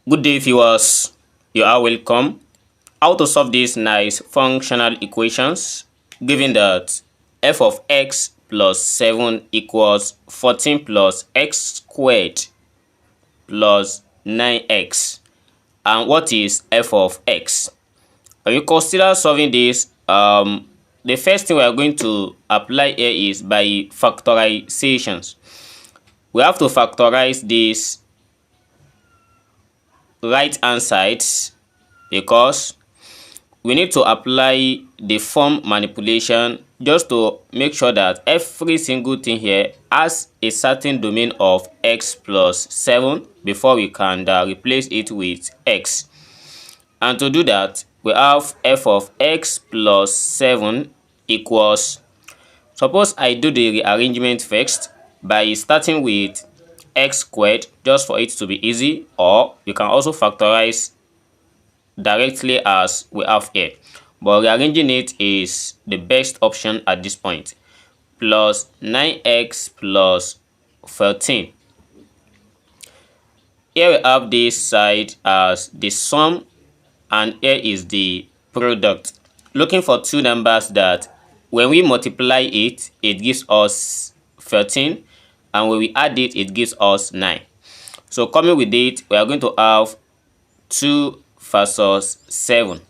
Good day, viewers. You are welcome. How to solve these nice functional equations given that f of x plus 7 equals 14 plus x squared plus 9x. And what is f of x? When you consider solving this, the first thing we are going to apply here is by factorizations. We have to factorize this right hand side because we need to apply the form manipulation just to make sure that every single thing here has a certain domain of x plus 7 before we can replace it with x. And to do that, we have f of x plus 7 equals, suppose I do the rearrangement first by starting with x squared just for it to be easy, or you can also factorize directly as we have here, but rearranging it is the best option at this point, plus 9x plus 13. Here we have this side as the sum and here is the product. Looking for two numbers that when we multiply it, it gives us 13, and when we add it, it gives us 9. So coming with it, we are going to have 2 versus 7,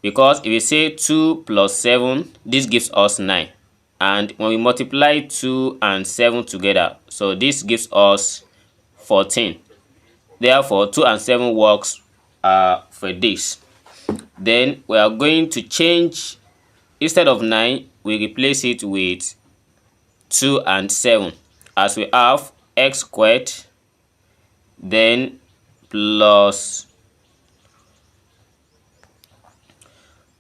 because if we say 2 plus 7, this gives us 9, and when we multiply 2 and 7 together, so this gives us 14. Therefore 2 and 7 works for this. Then we are going to change, instead of 9 we replace it with 2 and 7, as we have x squared then plus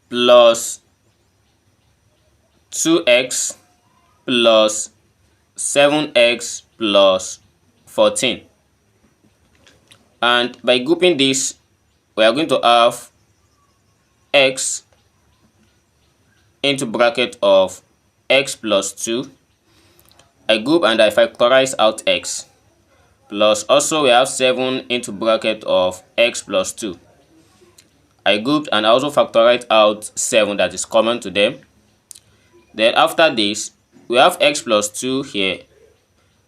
2x plus 7x plus 14. And by grouping this, we are going to have x into bracket of x plus 2. I group and I factorize out x. Plus also we have 7 into bracket of x plus 2. I grouped and I also factorize out 7 that is common to them. Then after this, we have x plus 2 here.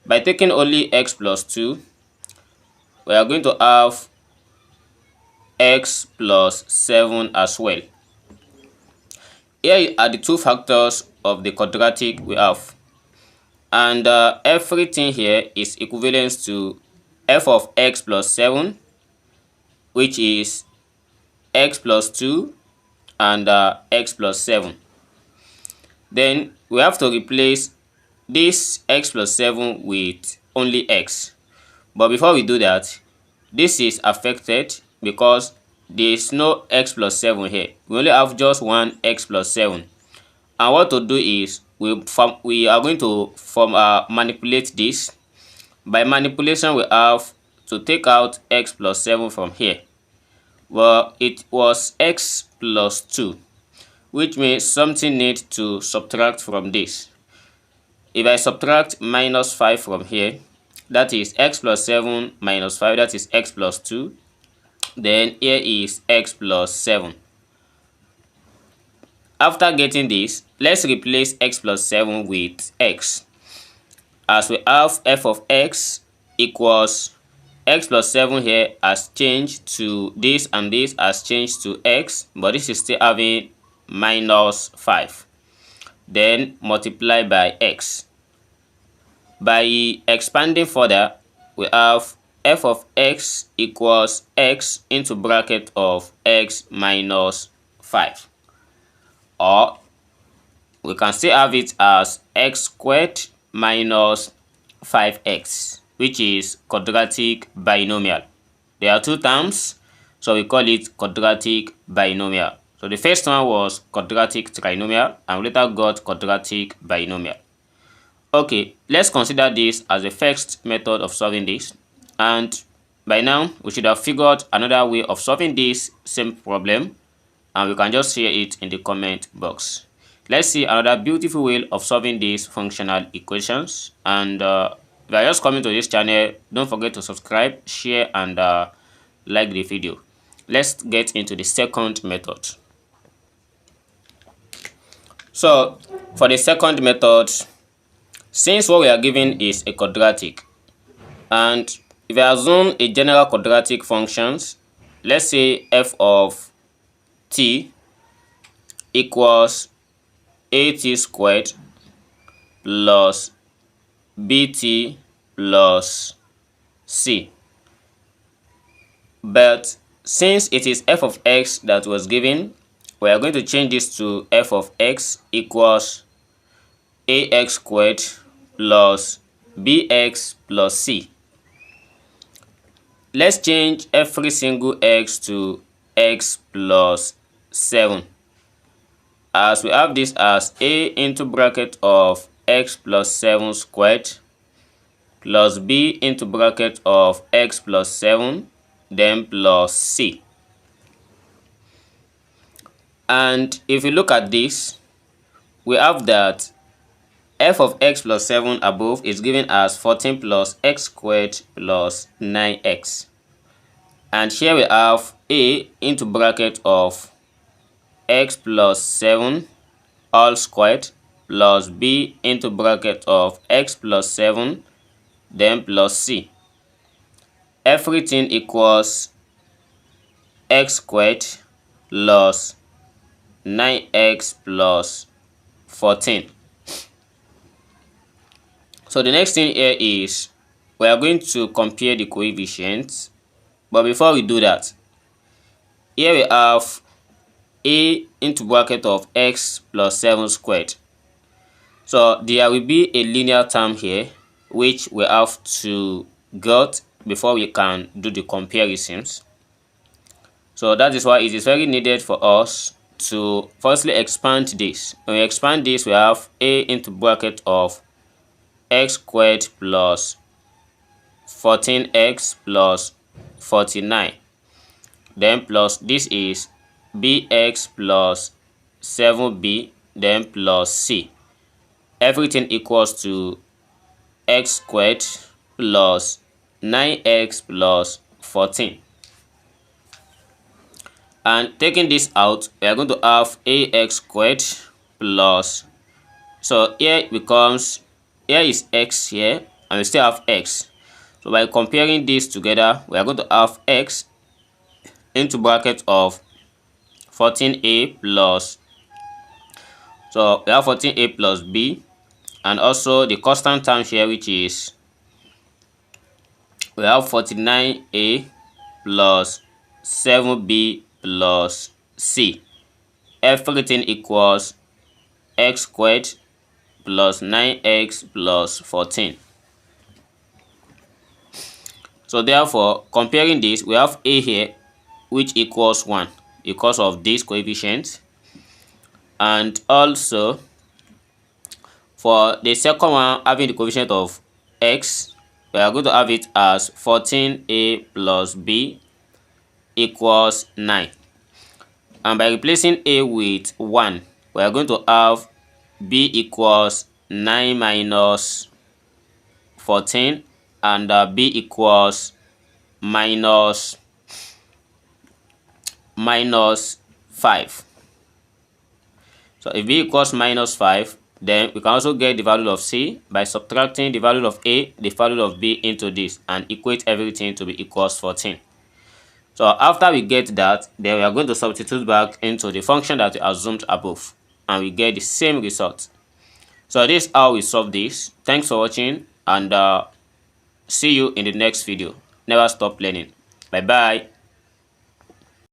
By taking only x plus 2, we are going to have x plus 7 as well. Here are the two factors of the quadratic we have. And everything here is equivalent to f of x plus 7, which is x plus 2 and x plus 7. Then we have to replace this x plus 7 with only x. But before we do that, this is affected because there is no x plus 7 here. We only have just one x plus 7. And what to do is we are going to manipulate this. By manipulation, we have to take out x plus 7 from here. Well, it was x plus 2, which means something needs to subtract from this. If I subtract minus 5 from here, that is x plus 7 minus 5, that is x plus 2. Then here is x plus 7. After getting this, let's replace x plus 7 with x. As we have f of x equals x plus 7 here has changed to this and this has changed to x, but this is still having minus 5. Then multiply by x. By expanding further, we have f of x equals x into bracket of x minus 5. Or we can still have it as x squared minus 5x, which is quadratic binomial. There are two terms, so we call it quadratic binomial. So the first one was quadratic trinomial, and we later got quadratic binomial. Okay, let's consider this as the first method of solving this. And by now, we should have figured another way of solving this same problem, and we can just share it in the comment box. Let's see another beautiful way of solving these functional equations. And if you are just coming to this channel, don't forget to subscribe, share, and like the video. Let's get into the second method. So for the second method, since what we are given is a quadratic, and if I assume a general quadratic functions, let's say f of t equals at squared plus bt plus c. But since it is f of x that was given, we are going to change this to f of x equals ax squared plus bx plus c. Let's change every single x to x plus 7, as we have this as a into bracket of x plus 7 squared plus b into bracket of x plus 7 then plus c. And if you look at this, we have that f of x plus 7 above is given as 14 plus x squared plus 9x. And here we have a into bracket of x plus 7 all squared plus b into bracket of x plus 7 then plus c. Everything equals x squared plus 9x plus 14. So the next thing here is we are going to compare the coefficients. But before we do that, here we have a into bracket of x plus 7 squared. So there will be a linear term here which we have to get before we can do the comparisons. So that is why it is very needed for us to firstly expand this. When we expand this, we have a into bracket of x squared plus 14x plus 49, then plus this is bx plus 7b then plus c. Everything equals to x squared plus 9x plus 14. And taking this out, we are going to have ax squared plus, so here becomes, here is x here and we still have x. So by comparing these together, we are going to have x into bracket of 14a plus, so we have 14a plus b, and also the constant term here, which is we have 49a plus 7b plus c. Everything equals x squared plus 9x plus 14. So therefore, comparing this, we have a here which equals 1 because of this coefficient. And also for the second one, having the coefficient of x, we are going to have it as 14a plus b equals 9. And by replacing a with 1, we are going to have b equals 9 minus 14 and b equals minus 5. So if b equals minus 5, then we can also get the value of c by subtracting the value of a, the value of b into this, and equate everything to be equals 14. So after we get that, then we are going to substitute back into the function that we assumed above, and we get the same result. So this is how we solve this. Thanks for watching, and see you in the next video. Never stop learning. Bye bye.